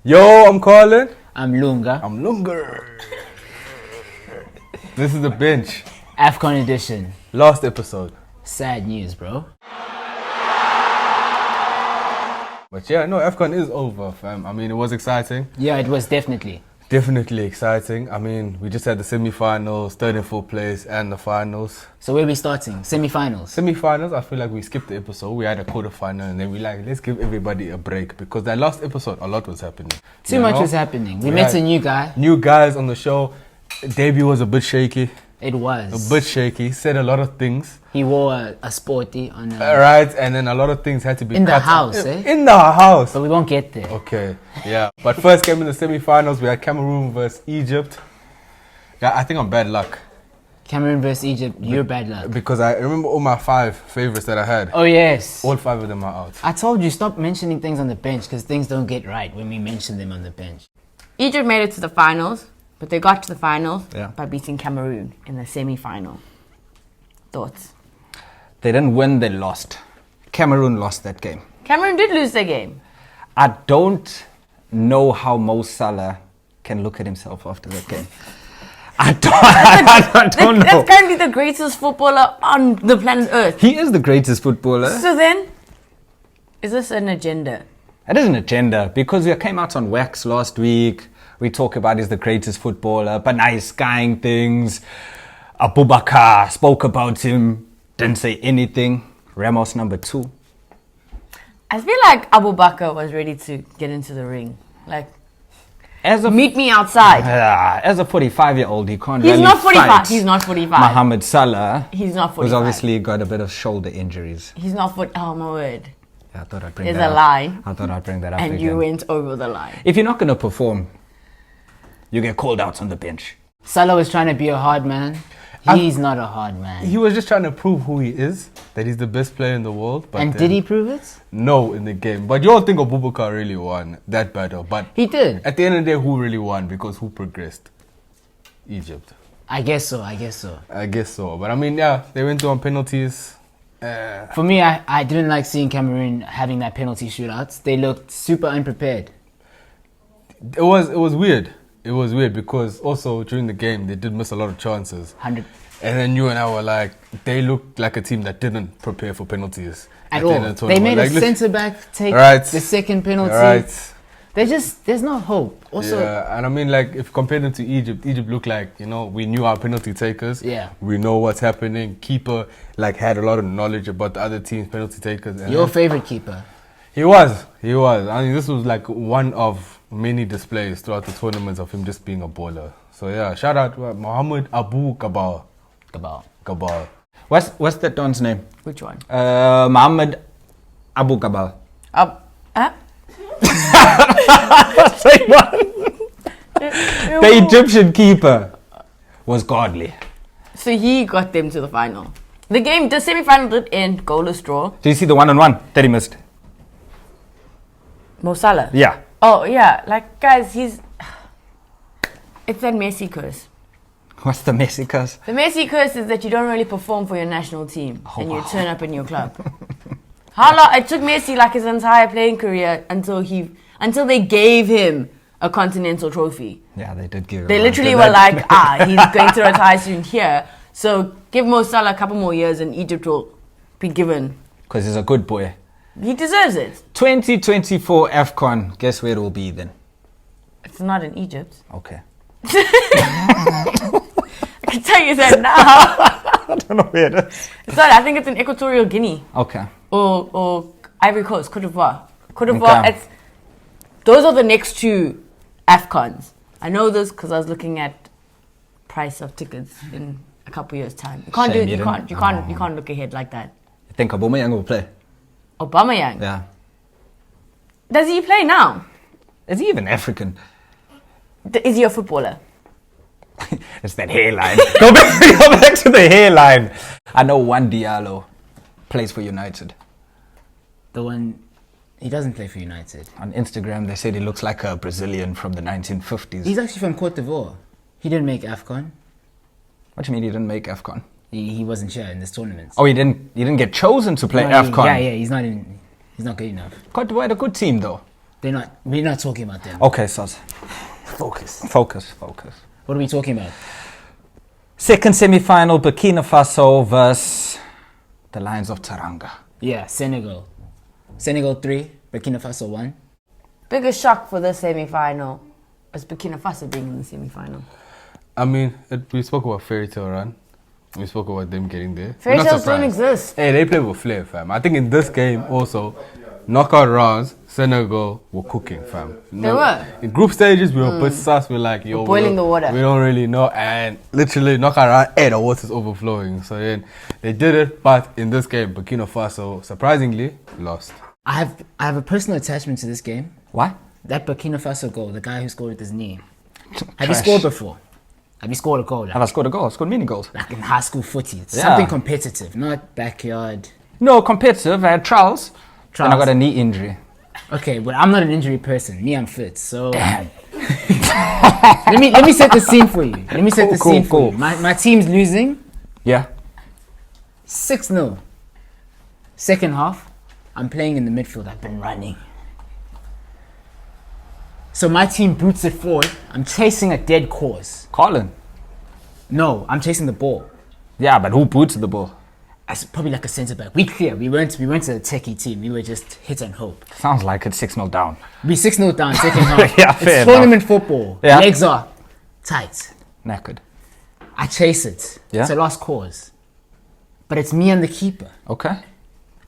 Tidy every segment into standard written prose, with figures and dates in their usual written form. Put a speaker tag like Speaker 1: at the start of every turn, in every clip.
Speaker 1: Yo, I'm Colin.
Speaker 2: I'm Lunga.
Speaker 1: I'm Lunga. This is the bench.
Speaker 2: AFCON edition.
Speaker 1: Last episode.
Speaker 2: Sad news, bro.
Speaker 1: But yeah, no, AFCON is over, fam. I mean, it was exciting.
Speaker 2: Yeah, it was definitely.
Speaker 1: Definitely exciting. I mean, we just had the semi-finals, third and fourth place, and the finals.
Speaker 2: So where are we starting? Semi-finals?
Speaker 1: Semi-finals, I feel like we skipped the episode. We had a quarter-final, and then let's give everybody a break. Because that last episode, a lot was happening.
Speaker 2: Too much was happening. We met a new guy.
Speaker 1: New guys on the show. Debut was a bit shaky.
Speaker 2: It was.
Speaker 1: A bit shaky. Said a lot of things.
Speaker 2: He wore a sporty on
Speaker 1: right, and then a lot of things had to be
Speaker 2: in
Speaker 1: cut
Speaker 2: the house,
Speaker 1: in the house.
Speaker 2: But we won't get there.
Speaker 1: Okay, yeah. But first came in the semi-finals. We had Cameroon versus Egypt. Yeah, I think I'm bad luck.
Speaker 2: Cameroon versus Egypt, you're bad luck.
Speaker 1: Because I remember all my 5 favorites that I had.
Speaker 2: Oh, yes.
Speaker 1: All 5 of them are out.
Speaker 2: I told you, stop mentioning things on the bench because things don't get right when we mention them on the bench.
Speaker 3: Egypt made it to the finals, but they got to the finals
Speaker 1: Yeah.
Speaker 3: by beating Cameroon in the semi-final. Thoughts?
Speaker 4: They didn't win, they lost. Cameroon lost that game.
Speaker 3: Cameroon did lose their game.
Speaker 4: I don't know how Mo Salah can look at himself after that game. I don't know.
Speaker 3: That's currently the greatest footballer on the planet Earth.
Speaker 4: He is the greatest footballer.
Speaker 3: So then, is this an agenda?
Speaker 4: It is an agenda because we came out on wax last week. We talk about he's the greatest footballer, but now he's skying things. Abubakar spoke about him, didn't say anything. Ramos number 2.
Speaker 3: I feel like Abu Bakr was ready to get into the ring. Like,
Speaker 4: As a
Speaker 3: meet me outside.
Speaker 4: as a 45-year-old, he can't
Speaker 3: He's
Speaker 4: really
Speaker 3: not 45.
Speaker 4: fight.
Speaker 3: He's not 45.
Speaker 4: Mohamed Salah,
Speaker 3: He's not 45.
Speaker 4: who's obviously got a bit of shoulder injuries.
Speaker 3: He's not 40. Oh, my word.
Speaker 4: Yeah, I thought I'd bring
Speaker 3: There's
Speaker 4: that
Speaker 3: a
Speaker 4: up.
Speaker 3: line.
Speaker 4: I thought I'd bring that up
Speaker 3: And
Speaker 4: again.
Speaker 3: you went over the line.
Speaker 4: If you're not going to perform, you get called out on the bench.
Speaker 2: Salah was trying to be a hard man. He's not a hard man.
Speaker 1: He was just trying to prove who he is, that he's the best player in the world. But
Speaker 2: And did he prove it?
Speaker 1: No, in the game. But you all think Abubakar really won that battle. But
Speaker 2: He did.
Speaker 1: at the end of the day, who really won? Because who progressed? Egypt.
Speaker 2: I guess so.
Speaker 1: I guess so. But I mean, yeah, they went on penalties.
Speaker 2: For me, I didn't like seeing Cameroon having that penalty shootouts. They looked super unprepared.
Speaker 1: It was weird. It was weird because also during the game they did miss a lot of chances.
Speaker 2: 100
Speaker 1: And then you and I were like, they looked like a team that didn't prepare for penalties
Speaker 2: at
Speaker 1: the
Speaker 2: all.
Speaker 1: end of the
Speaker 2: They
Speaker 1: tournament.
Speaker 2: made
Speaker 1: Like,
Speaker 2: a
Speaker 1: listen-
Speaker 2: centre back take
Speaker 1: Right.
Speaker 2: the second penalty.
Speaker 1: Right.
Speaker 2: There's no hope. Also,
Speaker 1: Yeah, and I mean, like, if compared them to Egypt looked like, we knew our penalty takers.
Speaker 2: Yeah.
Speaker 1: We know what's happening. Keeper, like, had a lot of knowledge about the other team's penalty takers. And
Speaker 2: your favorite keeper.
Speaker 1: He was. I mean, this was like one of many displays throughout the tournaments of him just being a baller. So yeah, shout out to Mohamed Abu Gabal. Gabal.
Speaker 4: What's that Don's name?
Speaker 3: Which one?
Speaker 4: Mohamed Abu Gabal. Same one. The Egyptian keeper was godly.
Speaker 3: So he got them to the final. The semi-final did end goalless draw.
Speaker 4: Do you see the one-on-one that he missed?
Speaker 3: Mo Salah.
Speaker 4: Yeah.
Speaker 3: Oh, yeah. Like, guys, it's that Messi curse.
Speaker 4: What's the Messi curse?
Speaker 3: The Messi curse is that you don't really perform for your national team
Speaker 4: Oh,
Speaker 3: and you
Speaker 4: wow.
Speaker 3: turn up in your club. How long? It took Messi like his entire playing career until they gave him a continental trophy.
Speaker 4: Yeah, they did give him
Speaker 3: They
Speaker 4: one.
Speaker 3: literally
Speaker 4: Did
Speaker 3: were
Speaker 4: that?
Speaker 3: like, he's going to retire soon here. So give Mo Salah a couple more years and Egypt will be given.
Speaker 4: Because he's a good boy.
Speaker 3: He deserves it.
Speaker 4: 2024 AFCON, guess where it will be then?
Speaker 3: It's not in Egypt.
Speaker 4: Okay.
Speaker 3: I can tell you that now.
Speaker 4: I don't know where it is.
Speaker 3: It's not. I think it's in Equatorial Guinea
Speaker 4: Okay.
Speaker 3: or Ivory Coast, Cote d'Ivoire. Cote d'Ivoire.
Speaker 4: Okay.
Speaker 3: Those are the next 2 AFCONs. I know this because I was looking at price of tickets in a couple years' time. You can't
Speaker 4: Shame
Speaker 3: do.
Speaker 4: you
Speaker 3: You
Speaker 4: didn't.
Speaker 3: can't. You can't look ahead like that.
Speaker 4: You think Aubameyang will play?
Speaker 3: Aubameyang.
Speaker 4: Yeah.
Speaker 3: Does he play now?
Speaker 4: Is he even African?
Speaker 3: Is he a footballer?
Speaker 4: It's that hairline. go back to the hairline. I know one Diallo plays for United.
Speaker 2: The one, he doesn't play for United.
Speaker 4: On Instagram, they said he looks like a Brazilian from the 1950s.
Speaker 2: He's actually from Cote d'Ivoire. He didn't make AFCON.
Speaker 4: What do you mean he didn't make AFCON?
Speaker 2: He wasn't sure in this tournament.
Speaker 4: Oh, he didn't get chosen to play
Speaker 2: No,
Speaker 4: AFCON.
Speaker 2: He's not good enough.
Speaker 4: Cote d'Ivoire had a good team though.
Speaker 2: They're not. We're not talking about them.
Speaker 4: Okay, Sos.
Speaker 2: Focus.
Speaker 4: Focus.
Speaker 2: What are we talking about?
Speaker 4: Second semi-final, Burkina Faso versus the Lions of Teranga.
Speaker 2: Yeah, Senegal. Senegal 3, Burkina Faso 1.
Speaker 3: Biggest shock for the semi-final is Burkina Faso being in the semi-final.
Speaker 1: I mean, we spoke about fairy tale run. We spoke about them getting there.
Speaker 3: Fairy
Speaker 1: We're not
Speaker 3: tales don't
Speaker 1: surprised.
Speaker 3: exist.
Speaker 1: Hey, they play with flair, fam. I think in this game also, knockout rounds, Senegal were cooking, fam.
Speaker 3: They were.
Speaker 1: In group stages, we were a bit sus. We're like, yo,
Speaker 3: We're boiling the water.
Speaker 1: We don't really know. And literally, knockout round, the water's overflowing. So then they did it. But in this game, Burkina Faso, surprisingly, lost.
Speaker 2: I have a personal attachment to this game.
Speaker 4: Why?
Speaker 2: That Burkina Faso goal, the guy who scored with his knee. Have you
Speaker 4: Trash.
Speaker 2: scored before? Have you scored a goal?
Speaker 4: Have I scored a goal? I scored mini goals.
Speaker 2: Like in high school footy. It's
Speaker 4: Yeah.
Speaker 2: something competitive, not backyard.
Speaker 4: No, competitive. I had trials. Then I
Speaker 2: Trials.
Speaker 4: got a knee injury.
Speaker 2: Okay, but I'm not an injury person. Me, I'm fit. So let me set the scene for you. Let me set the
Speaker 4: Cool,
Speaker 2: scene for
Speaker 4: cool.
Speaker 2: you. My team's losing
Speaker 4: Yeah.
Speaker 2: 6-0. Second half, I'm playing in the midfield. I've been running. So my team boots it forward. I'm chasing a dead course.
Speaker 4: Colin.
Speaker 2: No, I'm chasing the ball.
Speaker 4: Yeah, but who boots the ball?
Speaker 2: As probably like a centre back. We clear. We weren't a techie team. We were just hit and hope.
Speaker 4: Sounds like it's 6-0 down.
Speaker 2: We 6-0 down second half.
Speaker 4: Yeah, fair
Speaker 2: It's tournament football.
Speaker 4: Yeah.
Speaker 2: Legs are tight.
Speaker 4: Knackered.
Speaker 2: I chase it.
Speaker 4: Yeah.
Speaker 2: It's a lost cause. But it's me and the keeper.
Speaker 4: Okay.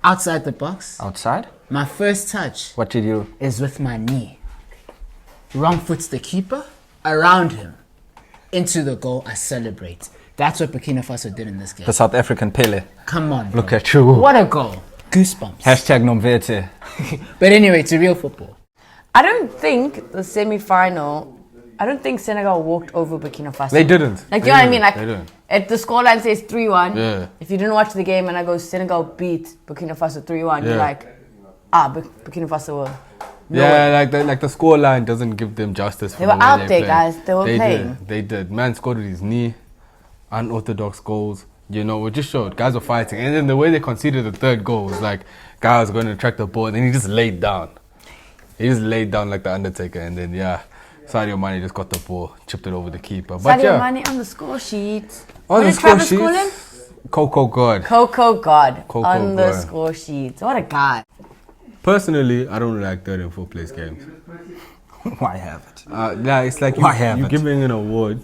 Speaker 2: Outside the box.
Speaker 4: Outside.
Speaker 2: My first touch
Speaker 4: What did you...
Speaker 2: is with my knee. Wrong foot's the keeper. Around him. Into the goal. I celebrate. That's what Burkina Faso did in this game.
Speaker 4: The South African Pele.
Speaker 2: Come on.
Speaker 4: Look
Speaker 2: bro.
Speaker 4: at you.
Speaker 2: What a goal. Goosebumps.
Speaker 4: Hashtag Nomvete.
Speaker 2: But anyway, to real football.
Speaker 3: I don't think the semi-final. I don't think Senegal walked over Burkina Faso.
Speaker 1: They didn't.
Speaker 3: Like,
Speaker 1: They
Speaker 3: you know what I
Speaker 1: didn't.
Speaker 3: mean? Like,
Speaker 1: They didn't.
Speaker 3: if the scoreline says 3-1,
Speaker 1: Yeah.
Speaker 3: if you didn't watch the game and I go Senegal beat Burkina Faso 3-1, you're
Speaker 1: Yeah.
Speaker 3: like, Burkina Faso were.
Speaker 1: Yeah, like the score line doesn't give them justice. For
Speaker 3: They
Speaker 1: the
Speaker 3: were
Speaker 1: way
Speaker 3: out
Speaker 1: they
Speaker 3: there,
Speaker 1: played.
Speaker 3: guys. They were playing.
Speaker 1: They did. Man scored with his knee. Unorthodox goals. You know, it just showed guys were fighting. And then the way they conceded the third goal was like, guy was going to track the ball and then he just laid down. He just laid down like the Undertaker. And then, Sadio Mane just got the ball, chipped it over the keeper. But
Speaker 3: Sadio
Speaker 1: yeah,
Speaker 3: Mane on the score sheet.
Speaker 1: on
Speaker 3: What
Speaker 1: the
Speaker 3: did
Speaker 1: score
Speaker 3: Travis
Speaker 1: sheet,
Speaker 3: call him?
Speaker 1: Coco God.
Speaker 3: Coco God
Speaker 1: Coco
Speaker 3: on the
Speaker 1: God.
Speaker 3: score sheet. What a guy.
Speaker 1: Personally, I don't like third and fourth place games.
Speaker 4: Why have it?
Speaker 1: It's like
Speaker 4: Why have
Speaker 1: you're
Speaker 4: it?
Speaker 1: giving an award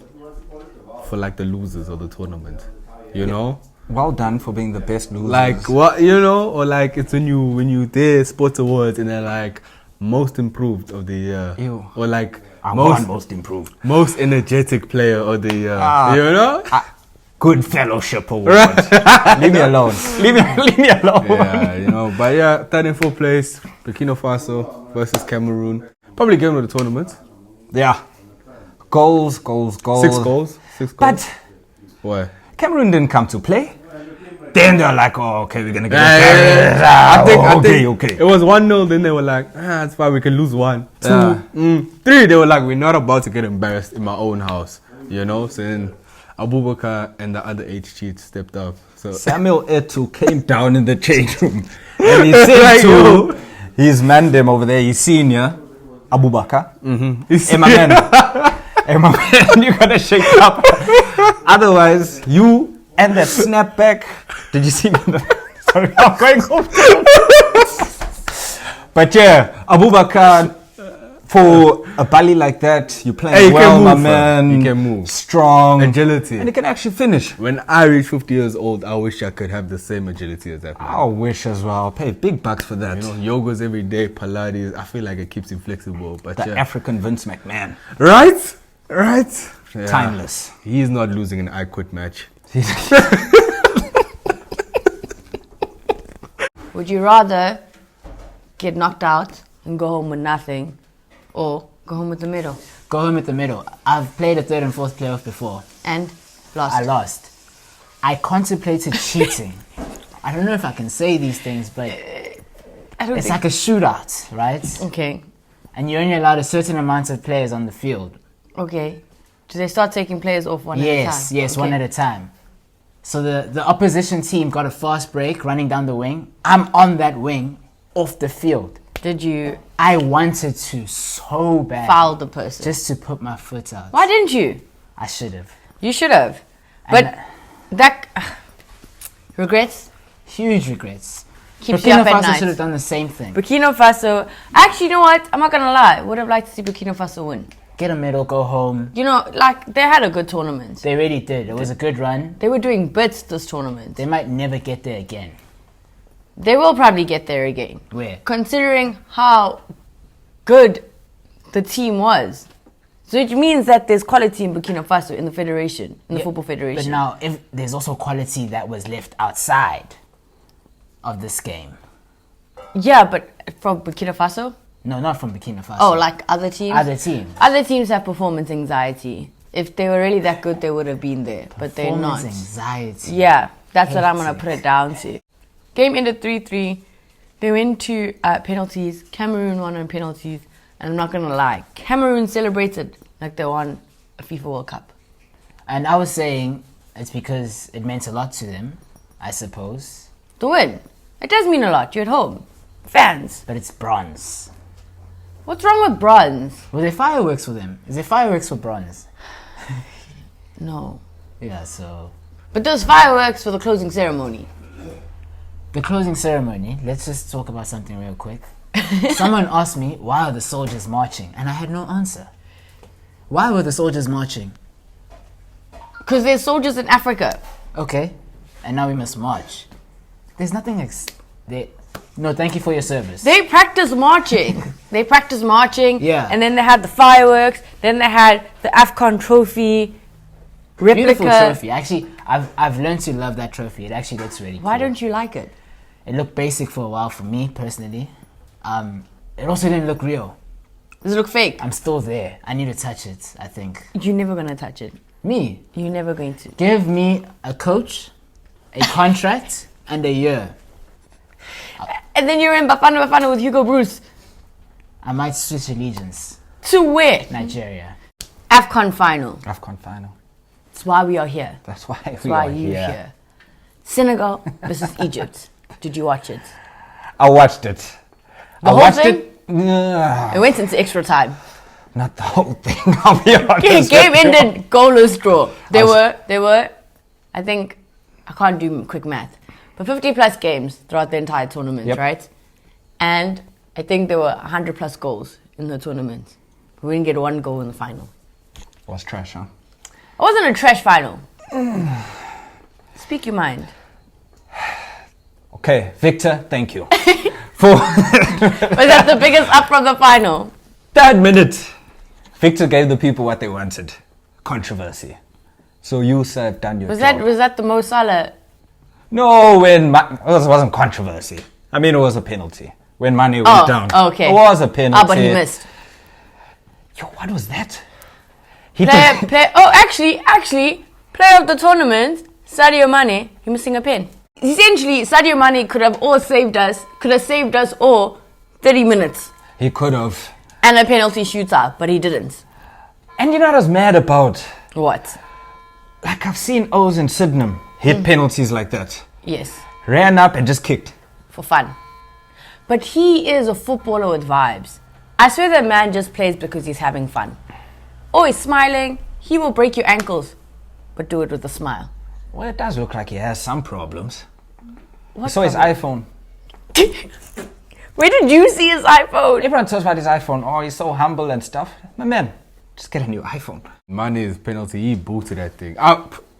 Speaker 1: for like the losers of the tournament. You know?
Speaker 4: Well done for being the best loser.
Speaker 1: Like what, you know, or like it's when you there sports awards and they're like most improved of the year,
Speaker 4: Ew.
Speaker 1: or like
Speaker 4: I
Speaker 1: most
Speaker 4: won most improved.
Speaker 1: most energetic player of the year.
Speaker 4: Ah.
Speaker 1: You know?
Speaker 4: Good fellowship award. Leave me alone. Leave me alone.
Speaker 1: Yeah, you know. But yeah, third and fourth place, Burkina Faso versus Cameroon. Probably game of the tournament.
Speaker 4: Yeah. Goals.
Speaker 1: 6 goals. 6 goals.
Speaker 4: But
Speaker 1: Why?
Speaker 4: Cameroon didn't come to play. Then they're like, oh, okay, we're gonna get
Speaker 1: I think
Speaker 4: okay.
Speaker 1: it was 1-0. Then they were like, it's fine. We can lose 1, 2,
Speaker 4: Yeah.
Speaker 1: 3. They were like, we're not about to get embarrassed in my own house, you know. So then Abubakar and the other 8 cheats stepped up. So
Speaker 4: Samuel Eto'o came down in the change room and he said
Speaker 1: Like,
Speaker 4: to
Speaker 1: yo.
Speaker 4: his man them over there, his senior, Abubakar, hey my man, you gotta shake up. Otherwise, you and that snapback. Did you see me? Sorry, I'm going home. But yeah, Abubakar, for a Bali like that, you're playing
Speaker 1: Hey, you
Speaker 4: well,
Speaker 1: can
Speaker 4: my
Speaker 1: move, fam.
Speaker 4: man.
Speaker 1: You can move.
Speaker 4: Strong.
Speaker 1: agility.
Speaker 4: And he can actually finish.
Speaker 1: When I reach 50 years old, I wish I could have the same agility as that man.
Speaker 4: I wish as well. I'll pay big bucks for that.
Speaker 1: You know, yogas every day, Pilates. I feel like it keeps him flexible. But
Speaker 4: The
Speaker 1: yeah.
Speaker 4: African Vince McMahon.
Speaker 1: Right? Yeah.
Speaker 4: Timeless.
Speaker 1: He's not losing an I Quit match.
Speaker 3: Would you rather get knocked out and go home with nothing, or go home with the medal
Speaker 2: Go home with the middle. I've played a third and fourth playoff before.
Speaker 3: and lost?
Speaker 2: I lost. I contemplated cheating. I don't know if I can say these things, but
Speaker 3: I don't
Speaker 2: it's
Speaker 3: think.
Speaker 2: like a shootout, right?
Speaker 3: Okay.
Speaker 2: And you're only allowed a certain amount of players on the field.
Speaker 3: Okay. Do they start taking players off one at a time?
Speaker 2: Yes,
Speaker 3: Okay.
Speaker 2: one at a time. So the opposition team got a fast break running down the wing. I'm on that wing, off the field.
Speaker 3: Did you
Speaker 2: I wanted to so bad.
Speaker 3: Foul the person.
Speaker 2: Just to put my foot out.
Speaker 3: Why didn't you?
Speaker 2: I should have.
Speaker 3: You should have. But regrets
Speaker 2: Huge regrets.
Speaker 3: keeps you
Speaker 2: Burkina
Speaker 3: up at
Speaker 2: Faso
Speaker 3: night.
Speaker 2: should have done the same thing.
Speaker 3: Burkina Faso. Actually, you know what? I'm not gonna lie. Would have liked to see Burkina Faso win.
Speaker 2: Get a medal, go home.
Speaker 3: You know, like they had a good tournament.
Speaker 2: They really did. It was a good run.
Speaker 3: They were doing bits this tournament.
Speaker 2: They might never get there again.
Speaker 3: They will probably get there again.
Speaker 2: Where?
Speaker 3: Considering how good the team was. So it means that there's quality in Burkina Faso in the federation, in the football federation.
Speaker 2: But now, if there's also quality that was left outside of this game.
Speaker 3: Yeah, but from Burkina Faso?
Speaker 2: No, not from Burkina Faso.
Speaker 3: Oh, like other teams?
Speaker 2: Other teams.
Speaker 3: Other teams have performance anxiety. If they were really that good, they would have been there. But they're not.
Speaker 2: Performance anxiety.
Speaker 3: Yeah, that's what I'm going to
Speaker 2: Hectic.
Speaker 3: put it down to. Game ended 3-3. They went to penalties. Cameroon won on penalties. And I'm not going to lie. Cameroon celebrated like they won a FIFA World Cup.
Speaker 2: And I was saying it's because it meant a lot to them, I suppose.
Speaker 3: The win. It does mean a lot. You're at home. Fans.
Speaker 2: But it's bronze.
Speaker 3: What's wrong with bronze?
Speaker 2: Were there fireworks for them? Is there fireworks for bronze?
Speaker 3: No.
Speaker 2: Yeah, so...
Speaker 3: But there's fireworks for the closing ceremony.
Speaker 2: The closing ceremony, let's just talk about something real quick. Someone asked me, why are the soldiers marching? And I had no answer. Why were the soldiers marching?
Speaker 3: Because there's soldiers in Africa.
Speaker 2: Okay, and now we must march. There's nothing No, thank you for your service.
Speaker 3: They practice marching.
Speaker 2: Yeah.
Speaker 3: And then they had the fireworks. Then they had the AFCON trophy replica.
Speaker 2: Beautiful trophy. Actually, I've learned to love that trophy. It actually looks really cool.
Speaker 3: Why don't you like it?
Speaker 2: It looked basic for a while for me, personally. It also didn't look real.
Speaker 3: Does it look fake?
Speaker 2: I'm still there. I need to touch it, I think.
Speaker 3: You're never going to touch it.
Speaker 2: Me?
Speaker 3: You're never going to.
Speaker 2: Give me a coach, a contract, and a year.
Speaker 3: And then you're in Bafana with Hugo Bruce.
Speaker 2: I might switch allegiance.
Speaker 3: To where?
Speaker 2: Nigeria.
Speaker 3: AFCON final.
Speaker 4: AFCON final.
Speaker 3: That's why we are here.
Speaker 4: That's why
Speaker 3: That's
Speaker 4: we
Speaker 3: why
Speaker 4: are
Speaker 3: you're
Speaker 4: here.
Speaker 3: here. Senegal versus Egypt. Did you watch it?
Speaker 4: I watched it.
Speaker 3: The
Speaker 4: I
Speaker 3: whole
Speaker 4: watched
Speaker 3: thing?
Speaker 4: it. Ugh,
Speaker 3: It went into extra time.
Speaker 4: not the whole thing. I'll be honest.
Speaker 3: Game
Speaker 4: with you.
Speaker 3: ended goalless draw. There were, I think, I can't do quick math, but 50 plus games throughout the entire tournament,
Speaker 4: Yep.
Speaker 3: right? And I think there were 100 plus goals in the tournament. We didn't get one goal in the final.
Speaker 4: It was trash, huh?
Speaker 3: It wasn't a trash final. Speak your mind.
Speaker 4: Okay, Victor, thank you. For
Speaker 3: Was that the biggest up from the final?
Speaker 4: that minute, Victor gave the people what they wanted. Controversy. So you have done your
Speaker 3: Was
Speaker 4: job.
Speaker 3: that the Mo Salah?
Speaker 4: No, it wasn't controversy. I mean, it was a penalty. When Mane went
Speaker 3: Oh,
Speaker 4: down.
Speaker 3: okay.
Speaker 4: It was a penalty.
Speaker 3: But he missed.
Speaker 4: Yo, what was that? He
Speaker 3: Actually, player of the tournament, Sadio Mane, he missing a pen. Essentially, Sadio Mane could have saved us all 30 minutes
Speaker 4: He could have.
Speaker 3: and a penalty shootout, but he didn't.
Speaker 4: And you know what I was mad about?
Speaker 3: What?
Speaker 4: Like, I've seen O's in Sydenham hit penalties like that.
Speaker 3: Yes,
Speaker 4: Ran up and just kicked.
Speaker 3: for fun. But he is a footballer with vibes. I swear that man just plays because he's having fun. Oh, he's smiling. He will break your ankles, but do it with a smile.
Speaker 4: Well, it does look like he has some problems.
Speaker 3: What
Speaker 4: I saw his
Speaker 3: problem?
Speaker 4: iPhone.
Speaker 3: Where did you see his iPhone?
Speaker 4: Everyone talks about his iPhone. Oh, he's so humble and stuff. My man, just get a new iPhone.
Speaker 1: Mane's penalty, he booted that thing.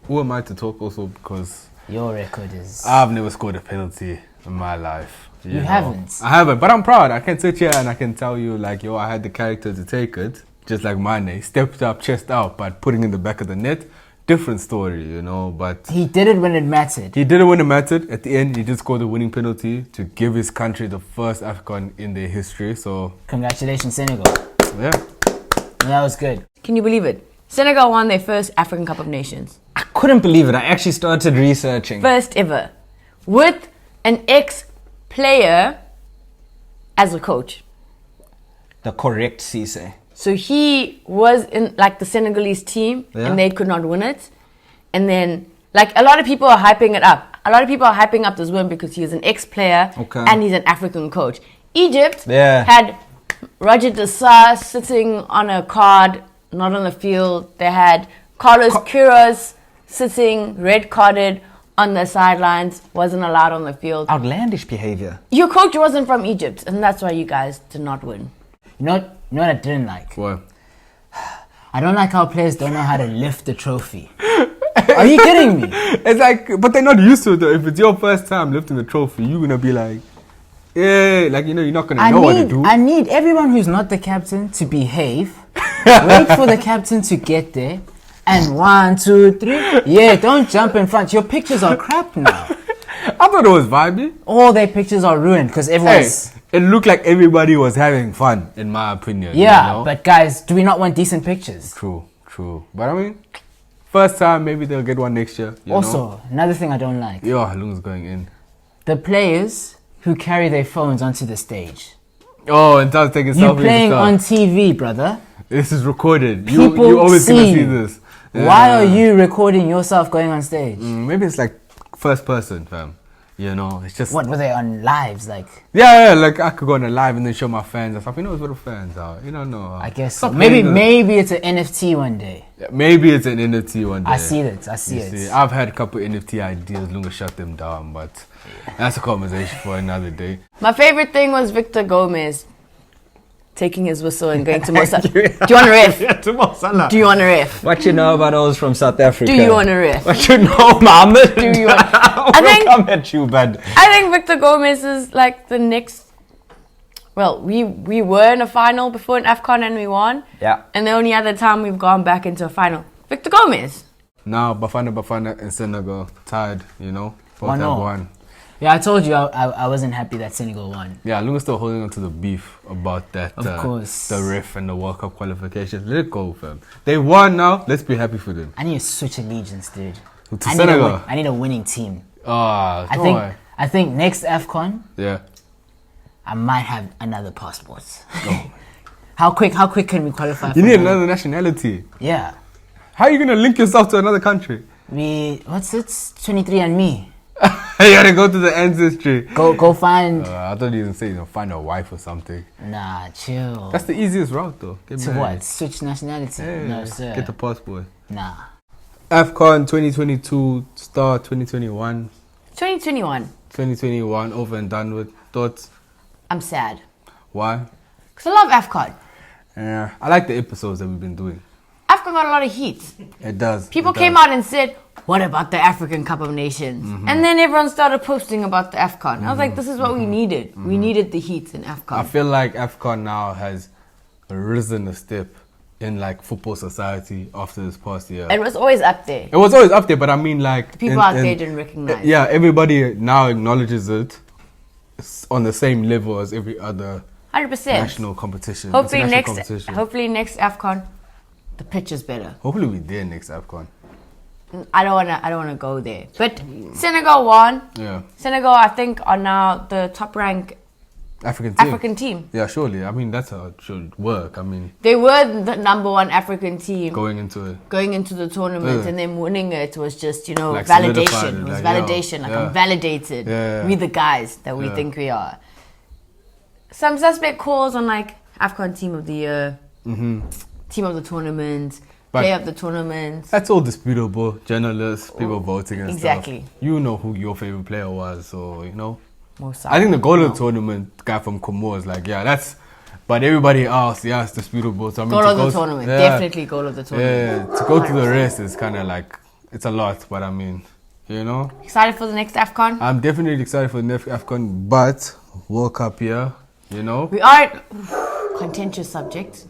Speaker 1: Who am I to talk also because
Speaker 2: Your record is...
Speaker 1: I've never scored a penalty in my life.
Speaker 2: You
Speaker 1: know.
Speaker 2: haven't?
Speaker 1: I haven't, but I'm proud. I can sit here and I can tell you, like, yo, I had the character to take it. Just like Mane, stepped up, chest out, but putting in the back of the net, different story, you know. But
Speaker 2: He did it when it mattered.
Speaker 1: he didn't win it mattered. At the end, he did score the winning penalty to give his country the first AFCON in their history. So,
Speaker 2: Congratulations, Senegal.
Speaker 1: yeah.
Speaker 2: That was good.
Speaker 3: Can you believe it? Senegal won their first African Cup of Nations.
Speaker 4: I couldn't believe it. I actually started researching.
Speaker 3: First ever. With an ex-player as a coach.
Speaker 4: The correct Cisse.
Speaker 3: So he was in like the Senegalese team
Speaker 4: Yeah.
Speaker 3: and they could not win it. And then like a lot of people are hyping it up. A lot of people are hyping up this win because he is an ex-player
Speaker 4: Okay.
Speaker 3: and he's an African coach. Egypt
Speaker 4: Yeah.
Speaker 3: had Roger de Sa sitting on a card, not on the field. They had Carlos Queiroz sitting red carded on the sidelines, wasn't allowed on the field.
Speaker 4: Outlandish behavior.
Speaker 3: Your coach wasn't from Egypt, and that's why you guys did not win.
Speaker 2: You know what I didn't like?
Speaker 1: What?
Speaker 2: I don't like how players don't know how to lift the trophy. Are you kidding me?
Speaker 1: It's like, but they're not used to it though. If it's your first time lifting the trophy, you're gonna be like, yeah, like, you know, you're not gonna know what to do.
Speaker 2: I need everyone who's not the captain to behave. Wait for the captain to get there. And 1, 2, 3. Yeah, don't jump in front. Your pictures are crap now.
Speaker 1: I thought it was vibey.
Speaker 2: All their pictures are ruined because everyone's...
Speaker 1: Hey, it looked like everybody was having fun, in my opinion.
Speaker 2: Yeah,
Speaker 1: you know?
Speaker 2: but guys, do we not want decent pictures?
Speaker 1: True. But I mean, first time, maybe they'll get one next year. You know?
Speaker 2: Another thing I don't like.
Speaker 1: Yo, Lunga's going in.
Speaker 2: The players who carry their phones onto the stage.
Speaker 1: Oh, and starts taking selfies.
Speaker 2: You're playing on TV, brother.
Speaker 1: This is recorded.
Speaker 2: People
Speaker 1: you always
Speaker 2: see.
Speaker 1: gonna see this. Yeah.
Speaker 2: Why are you recording yourself going on stage?
Speaker 1: Maybe it's like first person, fam. You know, it's just...
Speaker 2: What, were they on lives? Like,
Speaker 1: Yeah, like I could go on a live and then show my fans and stuff. You know, it's what the fans are. You don't know.
Speaker 2: I guess
Speaker 1: Stop
Speaker 2: maybe
Speaker 1: playing
Speaker 2: it's an NFT one day.
Speaker 1: maybe it's an NFT one day.
Speaker 2: I see it.
Speaker 1: You see, I've had a couple NFT ideas. Lunga shut them down, but that's a conversation for another day.
Speaker 3: My favorite thing was Victor Gomez taking his whistle and going to Mo Salah. Do you want a ref?
Speaker 1: Yeah, to Mo Salah.
Speaker 3: Do you want a ref?
Speaker 4: What you know about those from South Africa?
Speaker 3: Do you want a ref?
Speaker 4: What you know, Mohammed?
Speaker 3: Do you want...
Speaker 4: I
Speaker 3: think-
Speaker 4: come at you, bud.
Speaker 3: I think Victor Gomez is like the next... Well, we were in a final before in AFCON and we won.
Speaker 4: Yeah.
Speaker 3: And the only other time we've gone back into a final. Victor Gomez.
Speaker 1: Now, Bafana and Senegal tied, you know. Both
Speaker 2: 1-0.
Speaker 1: have won.
Speaker 2: Yeah, I told you I wasn't happy that Senegal won.
Speaker 1: Yeah, Lunga's still holding on to the beef about that.
Speaker 2: Of course.
Speaker 1: The ref and the World Cup qualifications. Let it go, fam. They won now. Let's be happy for them.
Speaker 2: I need to switch allegiance, dude.
Speaker 1: To Senegal.
Speaker 2: I need a winning team.
Speaker 1: I
Speaker 2: think next AFCON,
Speaker 1: Yeah.
Speaker 2: I might have another passport. How quick can we qualify?
Speaker 1: You need another nationality.
Speaker 2: Yeah.
Speaker 1: How are you going to link yourself to another country?
Speaker 2: What's it? 23andMe.
Speaker 1: You gotta go to the ancestry.
Speaker 2: Go find.
Speaker 1: I thought you were say find a wife or something.
Speaker 2: Nah, chill.
Speaker 1: That's the easiest route though. Get
Speaker 2: To
Speaker 1: married.
Speaker 2: what? Switch nationality?
Speaker 1: Yeah,
Speaker 2: No, sir.
Speaker 1: get the passport.
Speaker 2: Nah.
Speaker 1: AFCON 2022 start 2021.
Speaker 3: 2021.
Speaker 1: 2021 over and done with. Thoughts?
Speaker 3: I'm sad.
Speaker 1: Why?
Speaker 3: Because I love AFCON.
Speaker 1: Yeah, I like the episodes that we've been doing.
Speaker 3: AFCON got a lot of heat.
Speaker 1: It does.
Speaker 3: People came out and said, what about the African Cup of Nations? And then everyone started posting about the AFCON. I was like, this is what we needed. We needed the heat in AFCON.
Speaker 1: I feel like AFCON now has risen a step in like football society after this past year.
Speaker 3: It was always up there.
Speaker 1: It was always up there, but I mean like...
Speaker 3: People out there didn't recognize.
Speaker 1: Yeah, everybody now acknowledges it on the same level as every other
Speaker 3: 100%.
Speaker 1: national competition.
Speaker 3: Hopefully
Speaker 1: international
Speaker 3: next,
Speaker 1: competition.
Speaker 3: hopefully next AFCON, the pitch is better.
Speaker 1: Hopefully we there next AFCON.
Speaker 3: I don't wanna go there. But Senegal won.
Speaker 1: Yeah.
Speaker 3: Senegal, I think, are now the top ranked
Speaker 1: African team.
Speaker 3: team.
Speaker 1: Yeah, surely. I mean, that's how it should work. I mean,
Speaker 3: They were the number one African team
Speaker 1: going into it.
Speaker 3: going into the tournament,
Speaker 1: Yeah.
Speaker 3: and then winning it was just,
Speaker 1: Like
Speaker 3: validation.
Speaker 1: solidified
Speaker 3: It
Speaker 1: it,
Speaker 3: was
Speaker 1: like,
Speaker 3: validation.
Speaker 1: yo,
Speaker 3: Like,
Speaker 1: yeah.
Speaker 3: I'm validated.
Speaker 1: Yeah.
Speaker 3: We the guys that we
Speaker 1: Yeah.
Speaker 3: think we are. Some suspect calls on like AFCON Team of the Year, Team of the Tournament,
Speaker 1: But-
Speaker 3: Player of the Tournament.
Speaker 1: That's all disputable. Journalists, people voting and
Speaker 3: Exactly.
Speaker 1: stuff. You know who your favorite player was, so,
Speaker 3: Mo
Speaker 1: I
Speaker 3: Salah.
Speaker 1: think the goal of the tournament guy from Comores, like, yeah, that's... But everybody else, yeah, it's disputable. So, I mean,
Speaker 3: Goal
Speaker 1: to
Speaker 3: of the
Speaker 1: go-
Speaker 3: tournament.
Speaker 1: yeah,
Speaker 3: Definitely goal of the tournament.
Speaker 1: Yeah, to go through the rest is kind of like... It's a lot, but I mean,
Speaker 3: Excited for the next AFCON?
Speaker 1: I'm definitely excited for the next AFCON, but World Cup year,
Speaker 3: We are contentious subject.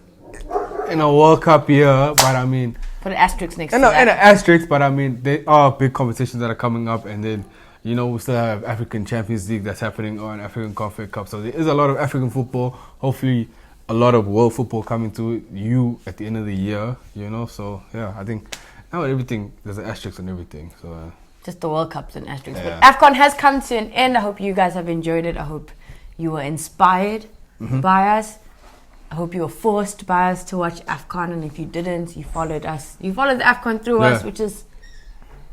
Speaker 1: in a World Cup year, but I mean...
Speaker 3: Put an asterisk next
Speaker 1: And
Speaker 3: to
Speaker 1: an
Speaker 3: that.
Speaker 1: asterisk, but I mean, there are big competitions that are coming up, and then, we still have African Champions League that's happening on African Confed Cup. So there is a lot of African football, hopefully a lot of world football coming to you at the end of the year, So, yeah, I think now everything, there's an asterisk on everything. So,
Speaker 3: Just the World Cups and asterisks.
Speaker 1: Yeah.
Speaker 3: But AFCON has come to an end. I hope you guys have enjoyed it. I hope you were inspired by us. I hope you were forced by us to watch AFCON, and if you didn't, you followed us. You followed the AFCON through us, which is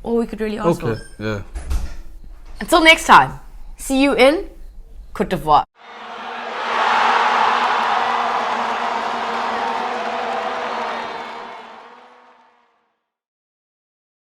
Speaker 3: all we could really ask for.
Speaker 1: yeah.
Speaker 3: Until next time, see you in Côte d'Ivoire.